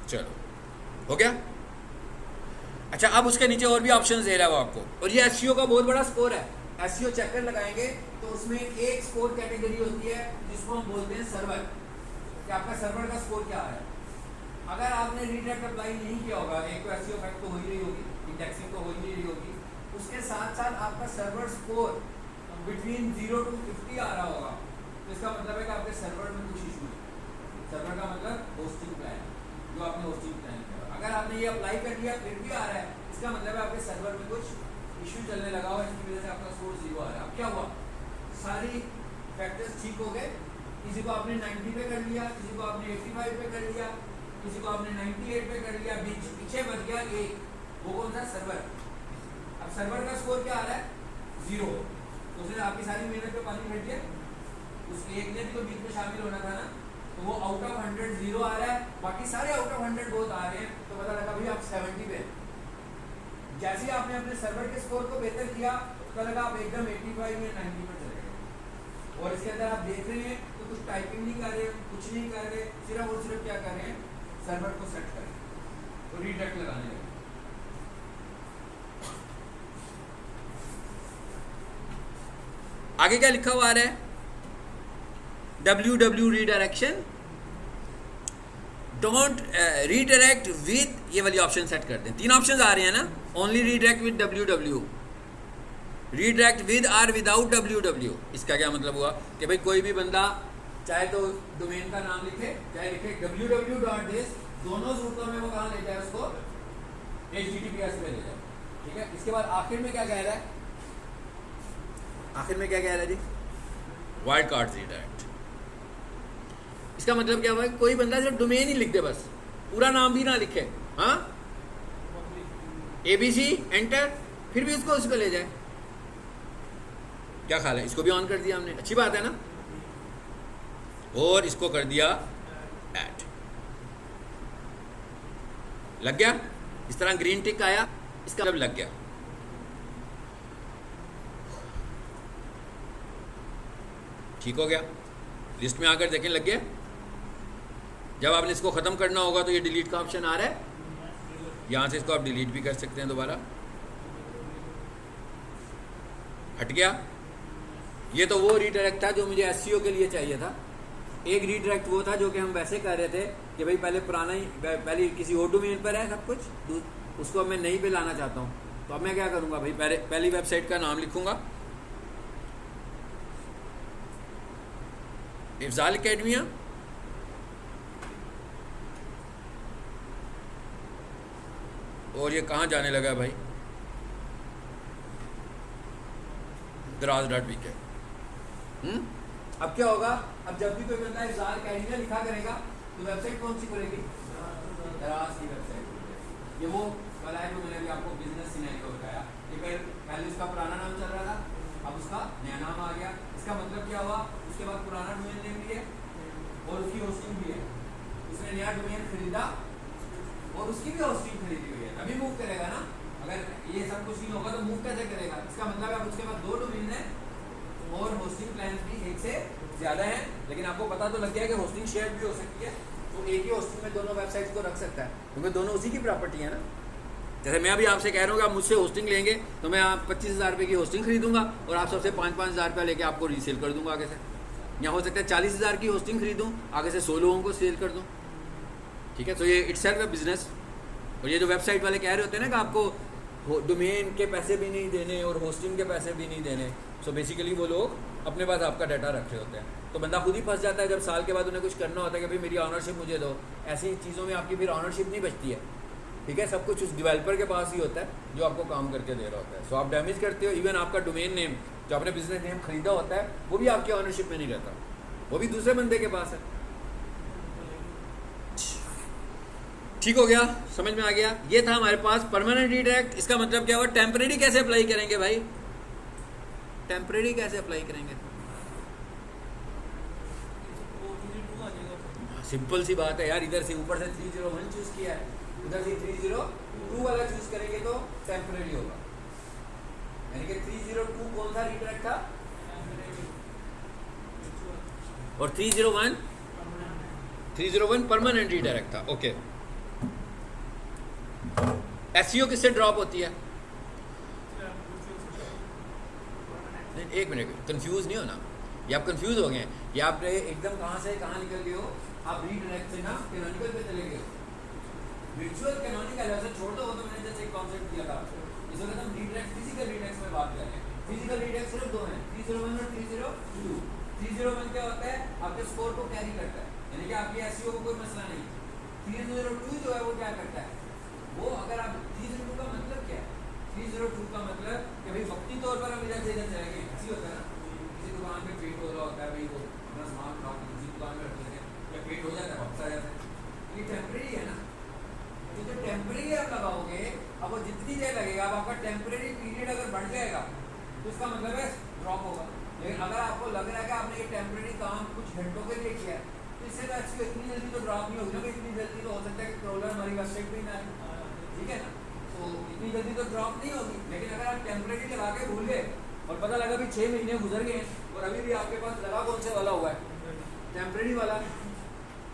चलो हो गया। अच्छा, अब उसके नीचे और भी ऑप्शंस दे रहा है वो आपको, और ये SEO का बहुत बड़ा स्कोर है। SEO चेकर लगाएंगे तो उसमें एक स्कोर कैटेगरी होती है जिसको हम बोलते हैं सर्वर, कि आपका सर्वर का स्कोर क्या है। अगर आपने रीडायरेक्ट अप्लाई नहीं किया होगा, एक तो SEO फैक्ट तो हो ही रही होगी, इंडेक्सिंग तो हो ही नहीं रही होगी, उसके साथ साथ आपका सर्वर स्कोर बिटवीन 0 to 50 आ रहा होगा, तो इसका मतलब है कि आपके सर्वर में कुछ इशू है। सर्वर का मतलब होस्टिंग प्लान, जो आपने होस्टिंग प्लान किया। अगर आपने ये अप्लाई कर दिया फिर भी आ रहा है, इसका मतलब है आपके सर्वर में कुछ इशू चलने लगा हो, इसकी वजह से आपका स्कोर 0 आ रहा है। अब क्या हुआ, सारी फैक्टर्स ठीक हो गए, किसी को आपने 90 पे कर लिया, किसी को आपने 85 पे कर लिया, किसी को आपने 98 पे कर लिया, पीछे बच गया एक, वो कौन सा, सर्वर। अब सर्वर का स्कोर क्या आ रहा है, 0, तो उसने आपकी सारी मेहनत पे पानी फेर दिया। उस एक ने भी तो बीच में शामिल होना था ना, तो वो आउट ऑफ 100 0 आ रहा है, बाकी सारे आउट ऑफ 100 बहुत आ रहे हैं, तो पता लगा भाई आप 70 पे। जैसे ही आपने अपने सर्वर के स्कोर को बेहतर किया, पता लगा आप एकदम 85 या 90 पर चले गए। और इसके अंदर आप देख रहे हैं तो कुछ टाइपिंग नहीं कर रहे, कुछ नहीं कर रहे, सिर्फ और सिर्फ क्या कर रहे हैं, सर्वर को सेट कर रहे हैं, तो रीडायरेक्ट लगाने लगे। आगे क्या लिखा हुआ आ रहा है, www redirection, don't redirect with, ये वाली ऑप्शन सेट कर दें। 3 ऑप्शन आ रहे हैं ना, only redirect with www, redirect with or without www। इसका क्या मतलब हुआ कि भाई कोई भी बंदा चाहे तो डोमेन का नाम लिखे, चाहे लिखे www.this, दोनों सूरतों में वो कहाँ ले जाए, उसको HTTPS पे ले जाए, ठीक है। इसके बाद आखिर में क्या कह रहा है, आखिर में क्या कह रहा है जी, वाइल्ड कार्ड रीडायरेक्ट। इसका मतलब क्या हुआ, कोई बंदा सिर्फ डोमेन ही लिख दे, बस पूरा नाम भी ना लिखे, हाँ, ABC एंटर, फिर भी उसको ले जाए। क्या ख्याल है, इसको भी ऑन कर दिया हमने, अच्छी बात है ना, और इसको कर दिया ऐड, लग गया, इस तरह ग्रीन टिक आया, इसका मतलब लग गया। ठीक हो गया, लिस्ट में आकर देखें लग गया। जब आपने इसको ख़त्म करना होगा तो ये डिलीट का ऑप्शन आ रहा है, यहाँ से इसको आप डिलीट भी कर सकते हैं दोबारा, हट गया। ये तो वो रीडायरेक्ट था जो मुझे SEO के लिए चाहिए था। एक रीडायरेक्ट वो था जो कि हम वैसे कर रहे थे कि भाई पहले पुराना ही, पहले किसी और डोमेन पर है सब कुछ, उसको अब मैं नई पे लाना चाहता हूँ। तो अब मैं क्या करूँगा भाई, पहली वेबसाइट का नाम लिखूँगा इफ्जाल एकेडमिया, और ये कहाँ जाने लगा भाई, draz.pk। अब क्या होगा, अब जब भी कोई बंदा इफ्जाल एकेडमिया लिखा करेगा तो वेबसाइट कौन सी खुलेगी, दराज की वेबसाइट। ये वो कल आए तो मैंने भी आपको बिजनेस सिनेरियो बताया कि पहले उसका पुराना नाम चल रहा था, अब उसका नया नाम आ गया। इसका मतलब क्या हुआ, उसके बाद पुराना डोमेन नेम भी है और उसकी होस्टिंग भी है। उसने नया डोमेन खरीदा और उसकी भी होस्टिंग खरीदी हुई है, तभी मूव करेगा ना। अगर ये सब कुछ नहीं होगा तो मूव कैसे करेगा? इसका मतलब अब उसके पास 2 डोमेन है और होस्टिंग प्लान भी एक से ज़्यादा है। लेकिन आपको पता तो लग गया कि होस्टिंग शेयर भी हो सकती है, तो एक ही होस्टिंग में दोनों वेबसाइट्स को रख सकता है, क्योंकि दोनों उसी की प्रॉपर्टी है ना। जैसे मैं अभी आपसे कह रहा हूँ कि आप मुझसे होस्टिंग लेंगे तो मैं आप 25,000 रुपये की होस्टिंग खरीदूंगा और आप सबसे 5,000 रुपया लेके आपको रीसेल कर दूंगा आगे से। या हो सकता है 40,000 की होस्टिंग खरीदूँ, आगे से 100 लोगों को सेल कर दूँ। ठीक है, तो ये इटसेल्फ है बिजनेस। और ये जो वेबसाइट वाले कह रहे होते हैं ना कि आपको डोमेन के पैसे भी नहीं देने और होस्टिंग के पैसे भी नहीं देने, सो बेसिकली वो लोग अपने पास आपका डाटा रख रहे होते हैं। तो बंदा खुद ही फंस जाता है जब साल के बाद उन्हें कुछ करना होता है कि भाई मेरी ऑनरशिप मुझे दो। ऐसी चीज़ों में आपकी फिर ऑनरशिप नहीं बचती है। ठीक है, सब कुछ उस डेवलपर के पास ही होता है जो आपको काम करके दे रहा होता है। सो आप डैमेज करते हो। इवन आपका डोमेन नेम जो आपने बिजनेस नेम खरीदा होता है वो भी आपकी ऑनरशिप में नहीं रहता, वो भी दूसरे बंदे के पास है। ठीक हो गया, समझ में आ गया। ये था हमारे पास परमानेंट रीडायरेक्ट। इसका मतलब क्या हुआ, टेम्परेरी कैसे अप्लाई करेंगे भाई? टेम्परेरी कैसे अप्लाई करेंगे? सिंपल सी बात है यार, इधर से ऊपर से 301 चूज किया है, उधर से 302 वाला चूज करेंगे तो टेम्परेरी होगा। यानी कि 302 कौन सा रीडायरेक्ट था और 301 परमानेंट रीडायरेक्ट था। ओके, एसईओ किससे ड्रॉप होती है? नहीं, एक मिनट, कंफ्यूज नहीं होना। ये आप कंफ्यूज हो गए, ये आपने एकदम कहाँ से कहाँ निकल गए हो। आप रीडायरेक्ट से ना कैनोनिकल पे चले गए। विजुअल कैनोनिकल ऐसे छोड़ दो, वो तो मैंने जैसे एक कॉन्सेप्ट दिया था। इस वक्त हम रीडायरेक्ट फिजिकल रीडायरेक्ट में बात कर रहे हैं। फिजिकल रीडायरेक्ट सिर्फ 2 हैं, 301 और 302। 301 क्या होता है, आपके स्कोर को कैरी करता है, यानी कि आपकी एसईओ को कोई मसला नहीं। 302 जो है वो क्या करता है, वो अगर आप 302 का मतलब क्या है, 302 का मतलब कि भाई वक्ती तौर पर हम इधर से इधर चलेंगे। ऐसी होता है ना, किसी दुकान पे पेट हो रहा होता है, भाई वो अपना सामान खा के किसी दुकान में रख लेते हैं, या पेट हो जाता है वापस आ जाता है। ये टेम्परेरी है ना, तो जो टेम्परेरी आप लगाओगे अब वो जितनी देर लगेगा, अब आपका टेम्परेरी पीरियड अगर बढ़ जाएगा तो इसका मतलब है ड्रॉप होगा। लेकिन अगर आपको लग रहा है कि आपने ये टेम्परेरी काम कुछ घंटों के लिए किया है तो इससे तो अच्छी इतनी जल्दी तो ड्रॉप नहीं होगी ना। इतनी जल्दी तो हो सकता है कि क्रोलर हमारी वेबसाइट पे ही ना आए, ठीक है ना, तो इतनी जल्दी तो ड्रॉप नहीं होगी। लेकिन अगर आप टेम्परेरी लगा के भूल गए और पता लगा भी 6 महीने गुजर गए और अभी भी आपके पास लगा कौन से वाला हुआ है, टेम्परेरी वाला,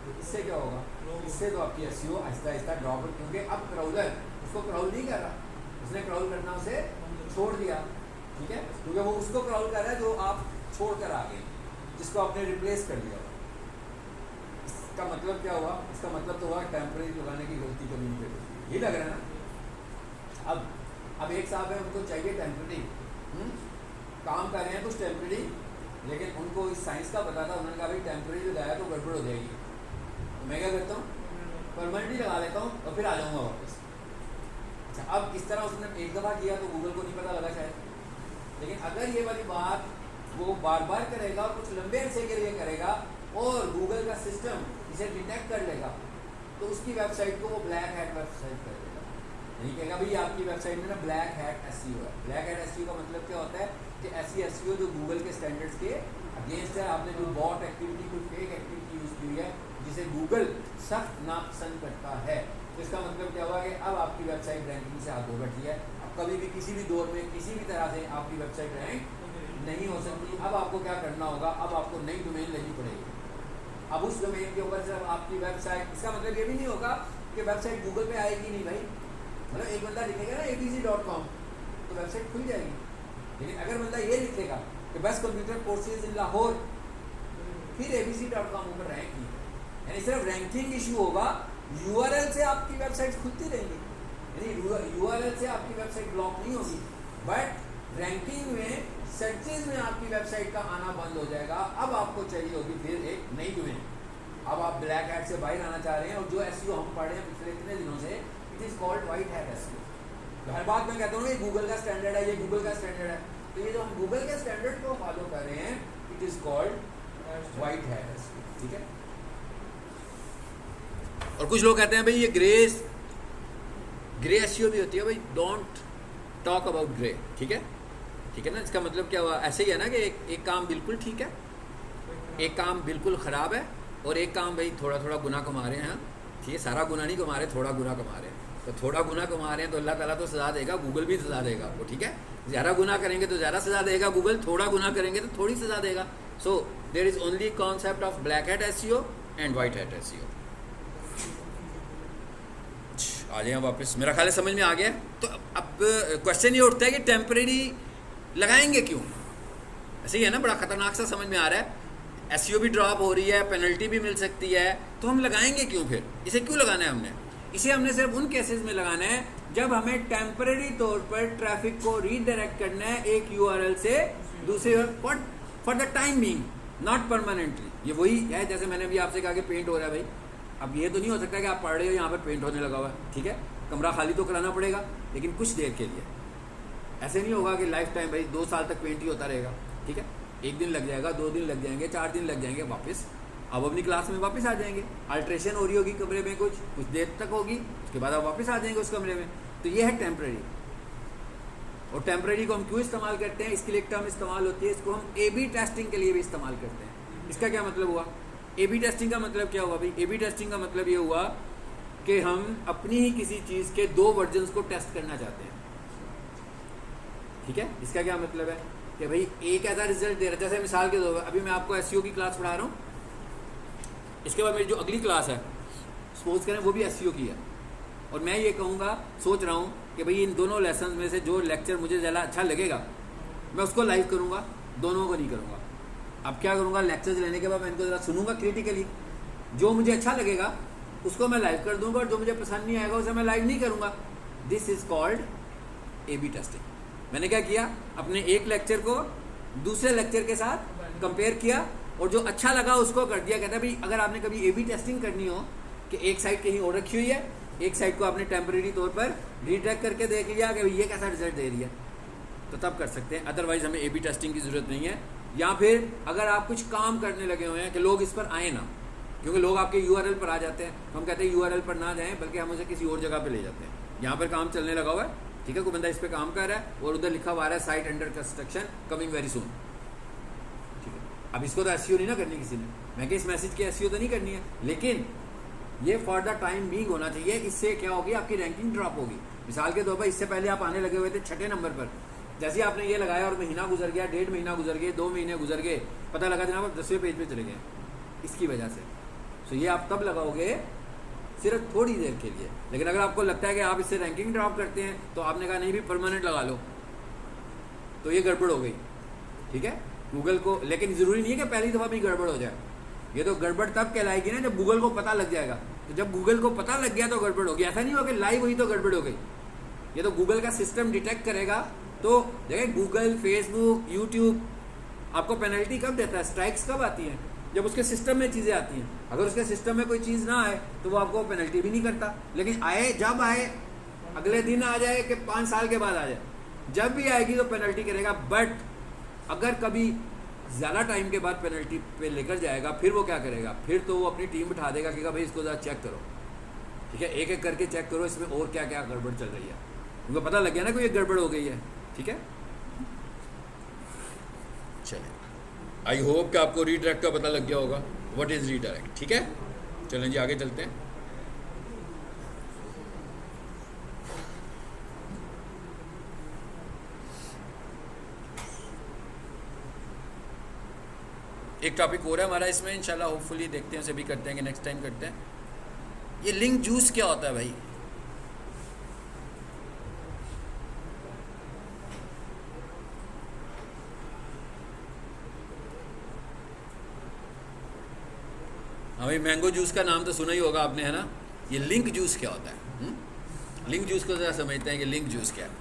तो इससे क्या होगा, इससे तो आपकी एसईओ आहिस्ता आहिस्ता ड्रॉप, क्योंकि अब क्राउलर उसको क्राउल नहीं कर रहा, उसने क्राउल करना उसे छोड़ दिया। ठीक है, क्योंकि वो उसको क्राउल कर रहा है जो आप छोड़ कर आ गए, जिसको आपने रिप्लेस कर दिया। इसका मतलब क्या हुआ, इसका मतलब तो हुआ टेम्परेरी लगाने की गलती कभी नहीं करी, ये लग रहा है ना। अब एक साहब है, उनको चाहिए टेम्परेरी, काम कर रहे हैं कुछ टेम्परेरी, लेकिन उनको इस साइंस का पता था। उन्होंने कहा भाई टेम्परेरी लगाया तो गड़बड़ हो जाएगी, तो मैं क्या करता हूँ, परमानेंटली लगा लेता हूँ और फिर आ जाऊँगा वापस। अच्छा, अब इस तरह उसने एक दफ़ा किया तो गूगल को नहीं पता लगा शायद, लेकिन अगर ये वाली बात वो बार बार करेगा और कुछ लंबे अरसे के लिए करेगा और गूगल का सिस्टम इसे डिटेक्ट कर लेगा तो उसकी वेबसाइट को वो ब्लैक हैट वेबसाइट कर देगा। नहीं कहेगा भाई आपकी वेबसाइट में ना ब्लैक हैट एसईओ है। ब्लैक हैट एसईओ का मतलब क्या होता है कि ऐसी एसईओ जो गूगल के स्टैंडर्ड्स के अगेंस्ट है। आपने जो बॉट एक्टिविटी, कोई फेक एक्टिविटी यूज़ की है जिसे गूगल सख्त नापसंद करता है, तो इसका मतलब क्या हुआ कि अब आपकी वेबसाइट रैंकिंग से हाथ धो बैठी है। अब कभी भी किसी भी दौर में किसी भी तरह से आपकी वेबसाइट रैंक नहीं हो सकती। अब आपको क्या करना होगा, अब आपको नई डोमेन लेनी पड़ेगी। अब उस डोमेन के ऊपर सिर्फ आपकी वेबसाइट, इसका मतलब ये भी नहीं होगा कि वेबसाइट गूगल पे आएगी नहीं भाई। मतलब एक बंदा लिखेगा ना abc.com तो वेबसाइट खुल जाएगी, लेकिन अगर बंदा ये लिखेगा कि best computer courses in Lahore, फिर abc.com ऊपर रैंक नहीं, यानी सिर्फ रैंकिंग इशू होगा। यूआरएल से आपकी वेबसाइट खुलती रहेंगी, यानी यूआरएल से आपकी वेबसाइट ब्लॉक नहीं होगी, बट रैंकिंग में, सर्चेज में आपकी वेबसाइट का आना बंद हो जाएगा। अब आपको चाहिए होगी फिर एक नई डोमेन। अब आप ब्लैक हैट से बाहर आना चाह रहे हैं, और जो एसईओ हम पढ़ रहे हैं पिछले इतने दिनों से, it is called white hat SEO. तो हर बात मैं कहता हूँ ये गूगल का स्टैंडर्ड है, ये गूगल का स्टैंडर्ड है, तो ये जो हम गूगल के स्टैंडर्ड को फॉलो कर रहे हैं, it is called white hat SEO. ठीक है, और कुछ लोग कहते हैं भाई ये ग्रेस ग्रे एसईओ भी होती है भाई, डोंट टॉक अबाउट ग्रे, ठीक है, ठीक है ना। इसका मतलब क्या हुआ, ऐसे ही है ना कि एक काम बिल्कुल ठीक है, एक काम बिल्कुल ख़राब है, और एक काम भाई थोड़ा थोड़ा गुना कमा रहे हैं, ठीक है, सारा गुना नहीं कमा रहे, थोड़ा गुना कमा रहे हैं। तो थोड़ा गुना कमा रहे हैं तो अल्लाह ताला तो सज़ा देगा, गूगल भी सज़ा देगा आपको, ठीक है। ज़्यादा गुना करेंगे तो ज़्यादा सज़ा देगा गूगल, थोड़ा गुना करेंगे तो थोड़ी सज़ा देगा। So there is only concept of black hat SEO and white hat SEO. आ जाए वापस, मेरा ख्याल है समझ में आ गया। तो अब क्वेश्चन ये उठता है कि टेम्परेरी लगाएंगे क्यों? ऐसे ही है ना, बड़ा खतरनाक सा समझ में आ रहा है, एसईओ भी ड्रॉप हो रही है, पेनल्टी भी मिल सकती है, तो हम लगाएंगे क्यों फिर? इसे क्यों लगाना है हमने? इसे हमने सिर्फ उन केसेस में लगाना है जब हमें टेम्परेरी तौर पर ट्रैफिक को रीडायरेक्ट करना है एक यूआरएल से दूसरे, for the time being, not permanently. ये वही है जैसे मैंने भी आपसे कहा कि पेंट हो रहा है भाई, अब ये तो नहीं हो सकता कि आप पढ़ रहे हो यहाँ पर पेंट होने लगा हुआ है, ठीक है, कमरा खाली तो कराना पड़ेगा, लेकिन कुछ देर के लिए। ऐसे नहीं होगा कि लाइफ टाइम भाई 2 साल तक पेंट ही होता रहेगा, ठीक है। 1 दिन लग जाएगा, 2 दिन लग जाएंगे, 4 दिन लग जाएंगे, वापस अब अपनी क्लास में वापस आ जाएंगे। अल्ट्रेशन हो रही होगी कमरे में, कुछ देर तक होगी, उसके बाद आप वापस आ जाएंगे उस कमरे में। तो ये है टेम्परेरी। और टेम्परेरी को हम क्यों इस्तेमाल करते हैं? इसकी एक टर्म इस्तेमाल होती है, इसको हम ए बी टेस्टिंग के लिए भी इस्तेमाल करते हैं। इसका क्या मतलब हुआ? ए बी टेस्टिंग का मतलब क्या हुआ भाई? ए बी टेस्टिंग का मतलब ये हुआ कि हम अपनी ही किसी चीज़ के 2 वर्जन्स को टेस्ट करना चाहते हैं, ठीक है। इसका क्या मतलब है कि भाई एक ऐसा रिजल्ट दे रहा है, जैसे मिसाल के तौर पर अभी मैं आपको एसईओ की क्लास पढ़ा रहा हूँ, इसके बाद मेरी जो अगली क्लास है सपोज करें वो भी एसईओ की है, और मैं ये कहूँगा, सोच रहा हूँ कि भाई इन दोनों लेसन में से जो लेक्चर मुझे ज़्यादा अच्छा लगेगा मैं उसको लाइव करूँगा, दोनों को नहीं करूँगा। अब क्या करूँगा, लेक्चर्स लेने के बाद मैं इनको ज़रा सुनूंगा क्रिटिकली, जो मुझे अच्छा लगेगा उसको मैं लाइव कर दूँगा, और जो मुझे पसंद नहीं आएगा उसे मैं लाइव नहीं करूँगा। This is called A B testing. मैंने क्या किया, अपने एक लेक्चर को दूसरे लेक्चर के साथ कंपेयर किया, और जो अच्छा लगा उसको कर दिया। कहता है भाई अगर आपने कभी ए बी टेस्टिंग करनी हो कि एक साइड कहीं और रखी हुई है, एक साइड को आपने टेम्परेरी तौर पर रीट्रैक करके देख लिया कि ये कैसा रिजल्ट दे रही है, तो तब कर सकते हैं, अदरवाइज हमें ए बी टेस्टिंग की ज़रूरत नहीं है। या फिर अगर आप कुछ काम करने लगे हुए हैं कि लोग इस पर आए ना, क्योंकि लोग आपके यूआरएल पर आ जाते हैं, तो हम कहते हैं यूआरएल पर ना जाएं, बल्कि हम उसे किसी और जगह पे ले जाते हैं। यहाँ पर काम चलने लगा हुआ है, ठीक है, कोई बंदा इस पर काम कर रहा है और उधर लिखा हुआ है site under construction coming very soon, ठीक है। अब इसको तो एसईओ नहीं ना करनी किसी ने, मैं इस मैसेज की एसईओ तो नहीं करनी है, लेकिन ये फॉर द टाइम बीइंग होना चाहिए। इससे क्या होगी, आपकी रैंकिंग ड्रॉप होगी। मिसाल के तौर पर इससे पहले आप आने लगे हुए थे 6ठे नंबर पर, जैसे ही आपने ये लगाया और महीना गुजर गया, 1.5 महीना गुजर गए, 2 महीने गुजर गए, पता लगा जनाब आप 10वें पेज पे चले गए इसकी वजह से। तो ये आप तब लगाओगे सिर्फ थोड़ी देर के लिए, लेकिन अगर आपको लगता है कि आप इससे रैंकिंग ड्रॉप करते हैं तो आपने कहा नहीं भी परमानेंट लगा लो, तो ये गड़बड़ हो गई, ठीक है। गूगल को, लेकिन ज़रूरी नहीं है कि पहली दफ़ा भी गड़बड़ हो जाए, ये तो गड़बड़ तब कहलाएगी ना जब गूगल को पता लग जाएगा। तो जब गूगल को पता लग गया तो गड़बड़ होगी, ऐसा नहीं होगा लाइव हुई तो गड़बड़ हो गई। ये तो गूगल का सिस्टम डिटेक्ट करेगा। तो देखिए गूगल, फेसबुक, यूट्यूब आपको पेनल्टी कब देता है, स्ट्राइक्स कब आती हैं, जब उसके सिस्टम में चीज़ें आती हैं। अगर उसके सिस्टम में कोई चीज़ ना आए तो वो आपको पेनल्टी भी नहीं करता, लेकिन आए जब आए, अगले दिन आ जाए कि 5 साल के बाद आ जाए, जब भी आएगी तो पेनल्टी करेगा। बट अगर कभी ज़्यादा टाइम के बाद पेनल्टी पे लेकर जाएगा, फिर वो क्या करेगा, फिर तो वो अपनी टीम बिठा देगा कि भाई इसको ज़रा चेक करो, ठीक है, एक एक करके चेक करो इसमें और क्या क्या गड़बड़ चल रही है। उनको पता लग गया ना कोई एक गड़बड़ हो गई है, ठीक है। चलिए, आई होप कि आपको रीडायरेक्ट का पता लग गया होगा, व्हाट इज़ रीडायरेक्ट, ठीक है। चलें जी आगे चलते हैं। एक टॉपिक हो रहा है हमारा इसमें, इंशाल्लाह होपफुली देखते हैं, उसे भी करते हैं कि नेक्स्ट टाइम करते हैं। ये लिंक जूस क्या होता है भाई? हाँ भाई, मैंगो जूस का नाम तो सुना ही होगा आपने, है ना। ये लिंक जूस क्या होता है? लिंक जूस को ज़रा समझते हैं कि लिंक जूस क्या है।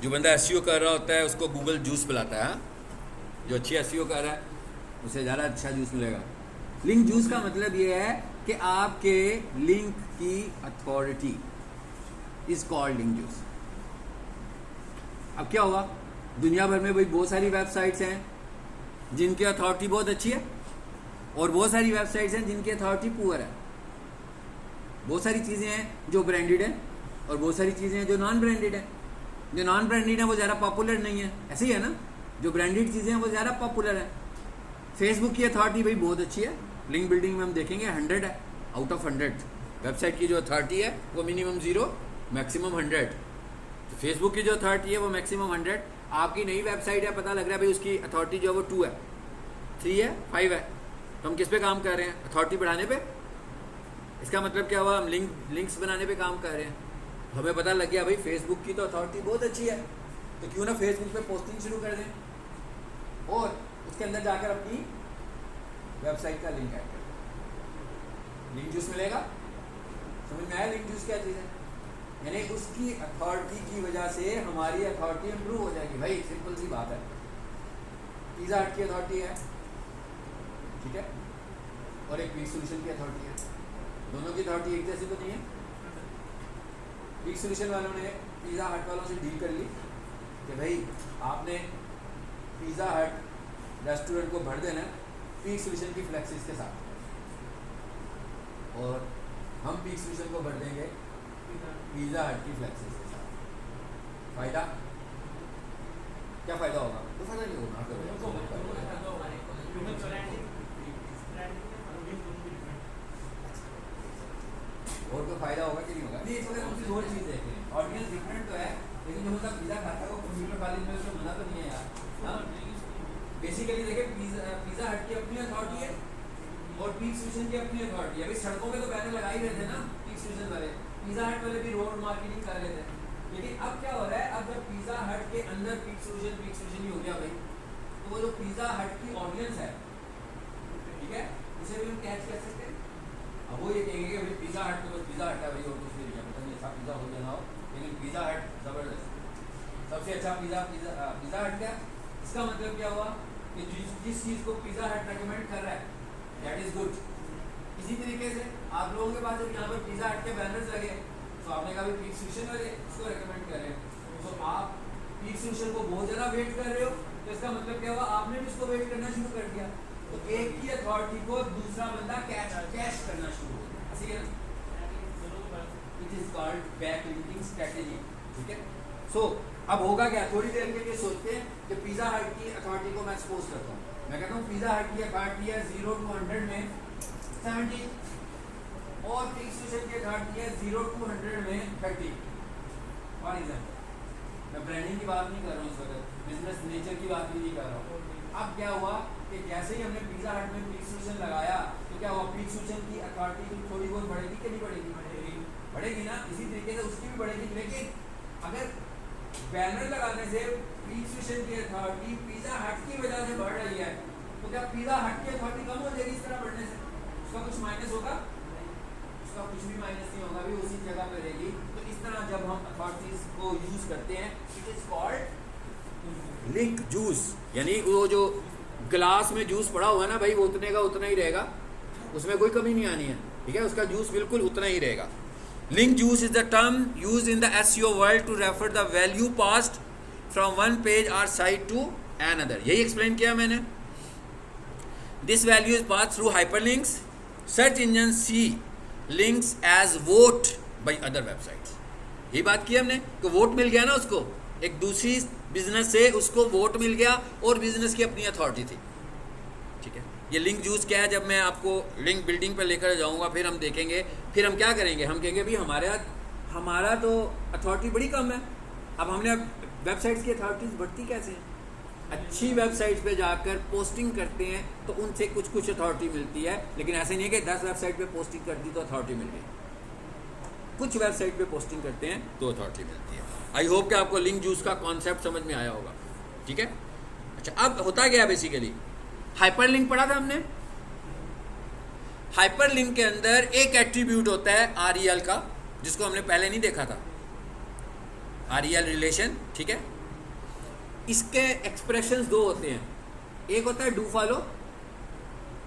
जो बंदा एसईओ कर रहा होता है उसको गूगल जूस पिलाता है, जो अच्छी एसईओ कर रहा है उसे ज़्यादा अच्छा जूस मिलेगा। लिंक जूस का मतलब ये है कि आपके लिंक की authority is called link juice. अब क्या हुआ, दुनिया भर में भाई बहुत सारी वेबसाइट्स हैं जिनकी अथॉरिटी बहुत अच्छी है, और बहुत सारी वेबसाइट्स हैं जिनकी अथॉरिटी पुअर है। बहुत सारी चीज़ें हैं जो ब्रांडेड है और बहुत सारी चीज़ें हैं जो नॉन ब्रांडेड है। जो नॉन ब्रांडेड है वो ज़्यादा पॉपुलर नहीं है, ऐसे ही है ना। जो ब्रांडेड चीज़ें हैं वो ज़्यादा पॉपुलर है। फेसबुक की अथॉरिटी भाई बहुत अच्छी है, लिंक बिल्डिंग में हम देखेंगे 100 है आउट ऑफ 100। वेबसाइट की जो अथॉरिटी है वो मिनिमम 0 मैक्सिमम 100। तो फेसबुक की जो अथॉरिटी है वो मैक्सिमम 100। आपकी नई वेबसाइट है, पता लग रहा है भाई उसकी अथॉरिटी जो है वो 2 है, 3 है, 5 है, तो हम किस पे काम कर रहे हैं? अथॉरिटी बढ़ाने पे। इसका मतलब क्या हुआ? हम लिंक्स बनाने पे काम कर रहे हैं। हमें पता लग गया भाई फेसबुक की तो अथॉरिटी बहुत अच्छी है, तो क्यों ना फेसबुक पे पोस्टिंग शुरू कर दें और उसके अंदर जाकर अपनी वेबसाइट का लिंक ऐड करें। लिंक जूस मिलेगा। समझ में आया लिंक जूस क्या चीज़ है? यानी उसकी अथॉरिटी की वजह से हमारी अथॉरिटी इंप्रूव हो जाएगी। भाई सिंपल सी बात है। पिज़्ज़ा हट की अथॉरिटी है, ठीक है, और एक क्विक सॉल्यूशन की अथॉरिटी है। दोनों की अथॉरिटी एक जैसी तो नहीं है। क्विक सॉल्यूशन वालों ने पिज़्ज़ा हट वालों से डील कर ली कि भाई आपने पिज़्ज़ा हट रेस्टोरेंट को भर देना क्विक सॉल्यूशन की फ्लेक्सिस के साथ, और हम क्विक सॉल्यूशन को भर देंगे पिज़्ज़ा हट की फ्लेक्सिस के साथ। फायदा क्या फायदा होगा? तो फायदा नहीं होगा। और कोई फायदा होगा कि नहीं होगा? नहीं, इस वक्त हम और चीज़ देख रहे हैं। ऑडियंस डिफरेंट तो है, लेकिन जो मतलब पिज़्ज़ा खाता है वो कंप्यूटर कॉलेज में उसको मना तो नहीं है यार। हाँ, बेसिकली देखिए पिज़्ज़ा हट की अपनी अथॉरिटी है और क्विक सॉल्यूशन की अपनी अथॉरिटी है। अभी सड़कों पे तो बैनर लगा ही रहे थे ना क्विक सॉल्यूशन वाले, पिज़्ज़ा हट वाले भी रोड मार्केटिंग कर रहे थे। लेकिन अब क्या हो रहा है? अब जब पिज़्ज़ा हट के अंदर क्विक सॉल्यूशन ही हो गया भाई, तो वो जो पिज़्ज़ा हट की ऑडियंस है, ठीक है, उसे भी हम कैच कर सकते हैं। अब वो ये कहेंगे कि भाई पिज़्ज़ा हट तो बस पिज़्ज़ा हट है भाई, और कुछ नहीं है, पता नहीं ऐसा पिज़्ज़ा हो जाना हो, लेकिन पिज़्ज़ा हट ज़बरदस्त, सबसे अच्छा पिज़्ज़ा हट का। इसका मतलब क्या हुआ कि जिस चीज़ को पिज़्ज़ा हट रेकमेंड कर रहा है दैट इज़ गुड। इसी तरीके से आप लोगों के पास जब यहाँ पर पिज़्ज़ा हट के बैनर्स लगे तो आपने कहा क्विक सॉल्यूशन वाले इसको रेकमेंड कर रहे हैं, तो आप क्विक सॉल्यूशन को बहुत ज़्यादा वेट कर रहे हो, तो इसका मतलब क्या हुआ? आपने भी इसको वेट करना शुरू कर दिया। तो एक की अथॉरिटी को दूसरा बंदा कैश करना शुरू हो गया। ऐसे it is called back linking strategy, ठीक है। सो अब होगा क्या? थोड़ी देर के लिए सोचते हैं कि पिज़्ज़ा हट की अथॉरिटी को मैं एक्सपोज करता हूँ। मैं कहता हूँ पिज़्ज़ा हट की अथॉरिटी है 0 to 100 में 70, और क्विक सॉल्यूशन की अथॉरिटी है 0 to 100 में 30। फॉर एग्जाम्पल, मैं ब्रांडिंग की बात नहीं कर रहा हूँ इस वक्त, बिजनेस नेचर की बात भी नहीं कर रहा हूँ। अब क्या हुआ कि जैसे ही हमने पिज़्ज़ा हट में क्विक सॉल्यूशन लगाया तो क्या हुआ? क्विक सॉल्यूशन की अथॉरिटी थोड़ी बहुत बढ़ेगी कि नहीं बढ़ेगी? बढ़ेगी ना। इसी तरीके से उसकी भी बढ़ेगी। लेकिन अगर बैनर लगाने से क्विक सॉल्यूशन की अथॉरिटी पिज़्ज़ा हट की वजह से बढ़ रही है, तो क्या पिज़्ज़ा हट की अथॉरिटी कम हो जाएगी इस तरह बढ़ने से? उसका कुछ माइनस होगा? उसका कुछ भी माइनस नहीं होगा, भी उसी जगह पर रहेगी। तो इस तरह जब हम अथॉरिटीज को यूज करते हैं, it is called link juice. यानी वो जो ग्लास में जूस पड़ा हुआ है ना भाई, वो उतने का उतना ही रहेगा, उसमें कोई कमी नहीं आनी है, ठीक है, उसका जूस बिल्कुल उतना ही रहेगा। Link juice is the term used in the SEO world to refer the value passed from one page और साइट टू अनदर। यही एक्सप्लेन किया मैंने। This value is pass through hyperlinks. Search engine see links as vote by other websites. यही बात की हमने कि vote मिल गया ना उसको, एक दूसरी बिजनेस से उसको वोट मिल गया और बिजनेस की अपनी अथॉरिटी थी, ठीक है। ये लिंक जूस क्या है? जब मैं आपको लिंक बिल्डिंग पर लेकर जाऊंगा फिर हम देखेंगे, फिर हम क्या करेंगे? हम कहेंगे भाई हमारा तो अथॉरिटी बड़ी कम है। अब हमने वेबसाइट्स की अथॉरिटीज बढ़ती कैसे हैं? अच्छी वेबसाइट्स पे जाकर पोस्टिंग करते हैं तो उनसे कुछ अथॉरिटी मिलती है, लेकिन ऐसे नहीं है कि 10 वेबसाइट पे पोस्टिंग कर दी तो अथॉरिटी मिल गई। कुछ वेबसाइट पे पोस्टिंग करते हैं तो अथॉरिटी मिलती है। आई होप कि आपको लिंक जूस का कॉन्सेप्ट समझ में आया होगा, ठीक है। अच्छा, अब होता क्या बेसिकली? हाइपरलिंक पढ़ा था हमने। हाइपरलिंक के अंदर एक एट्रीब्यूट होता है REL का, जिसको हमने पहले नहीं देखा था, REL रिलेशन, ठीक है। इसके एक्सप्रेशंस दो होते हैं, एक होता है डू फॉलो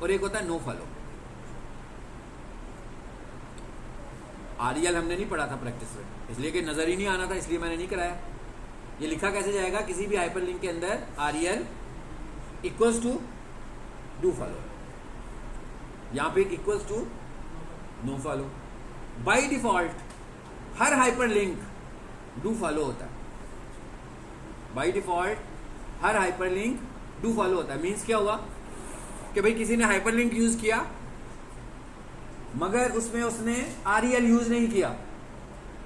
और एक होता है नो फॉलो। REL हमने नहीं पढ़ा था प्रैक्टिस में, इसलिए कि नज़र ही नहीं आना था, इसलिए मैंने नहीं कराया। ये लिखा कैसे जाएगा? किसी भी हाइपरलिंक के अंदर REL equals to do follow, यहाँ पे equals to no follow. By default हर हाइपरलिंक डू फॉलो होता है। बाय डिफॉल्ट हर हाइपरलिंक डू फॉलो होता है। मीन्स क्या हुआ कि भाई किसी ने हाइपरलिंक यूज किया मगर उसमें उसने REL यूज नहीं किया,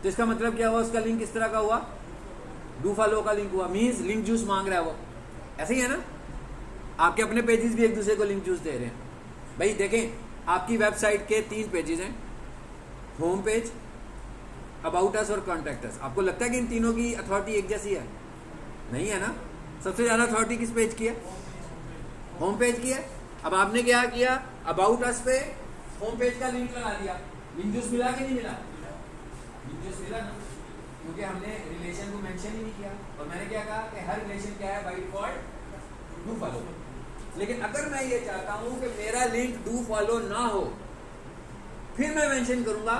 तो इसका मतलब क्या हुआ, उसका लिंक इस तरह का हुआ, डू फॉलो का लिंक हुआ। मीन्स लिंक जूस मांग रहा है वो। ऐसे ही है ना, आपके अपने पेजेस भी एक दूसरे को लिंक जूस दे रहे हैं। भाई देखें, आपकी वेबसाइट के 3 पेजेस हैं, होम पेज, अबाउट अस और कॉन्टैक्ट अस। आपको लगता है कि इन तीनों की अथॉरिटी एक जैसी है? नहीं है ना। सबसे ज़्यादा अथॉरिटी किस पेज की है? होम पेज की है। अब आपने क्या किया, अबाउट अस पे होम पेज का लिंक लगा दिया, लिंक जूस मिला कि नहीं मिला? लिंक जूस मिला ना, क्योंकि हमने रिलेशन को मेंशन ही नहीं किया। और मैंने क्या कहा कि हर रिलेशन क्या है, बाय डिफॉल्ट डू फॉलो। लेकिन अगर मैं ये चाहता हूं कि मेरा लिंक डू फॉलो ना हो, फिर मैं मेंशन करूंगा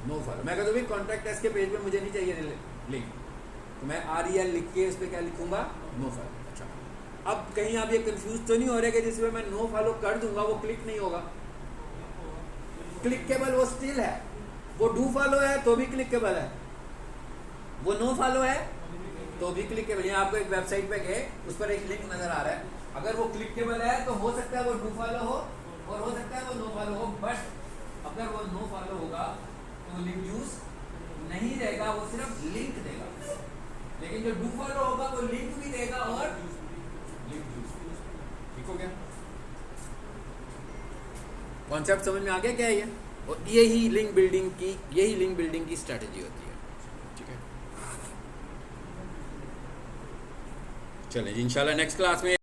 नो फॉलो। मैं कहता हूं कॉन्टैक्ट अस के पेज पे मुझे नहीं चाहिए लिंक, तो मैं REL लिख के इस पे क्या लिखूंगा, नो फॉलो। अच्छा, अब कहीं आप ये कंफ्यूज तो नहीं हो रहे कि जिसमें मैं नो फॉलो कर दूंगा वो क्लिक नहीं होगा? क्लिकेबल वो स्टिल है। वो डू फॉलो है तो भी क्लिकेबल है, वो नो फॉलो है तो भी क्लिकेबल। यहाँ आपको एक वेबसाइट पे गए, उस पर एक लिंक नजर आ रहा है, अगर वो क्लिकेबल है तो हो सकता है वो डू फॉलो हो और हो सकता है वो नो फॉलो हो। बट अगर वो नो फॉलो होगा तो लिंक यूज नहीं देगा, वो सिर्फ लिंक देगा। लेकिन जो डू फॉलो होगा वो लिंक भी देगा और लिंक यूज। ठीक हो गया? कॉन्सेप्ट समझ में आ गया क्या है ये? और यही लिंक बिल्डिंग की स्ट्रेटेजी होती है। ठीक है, चलें जी, इंशाल्लाह नेक्स्ट क्लास में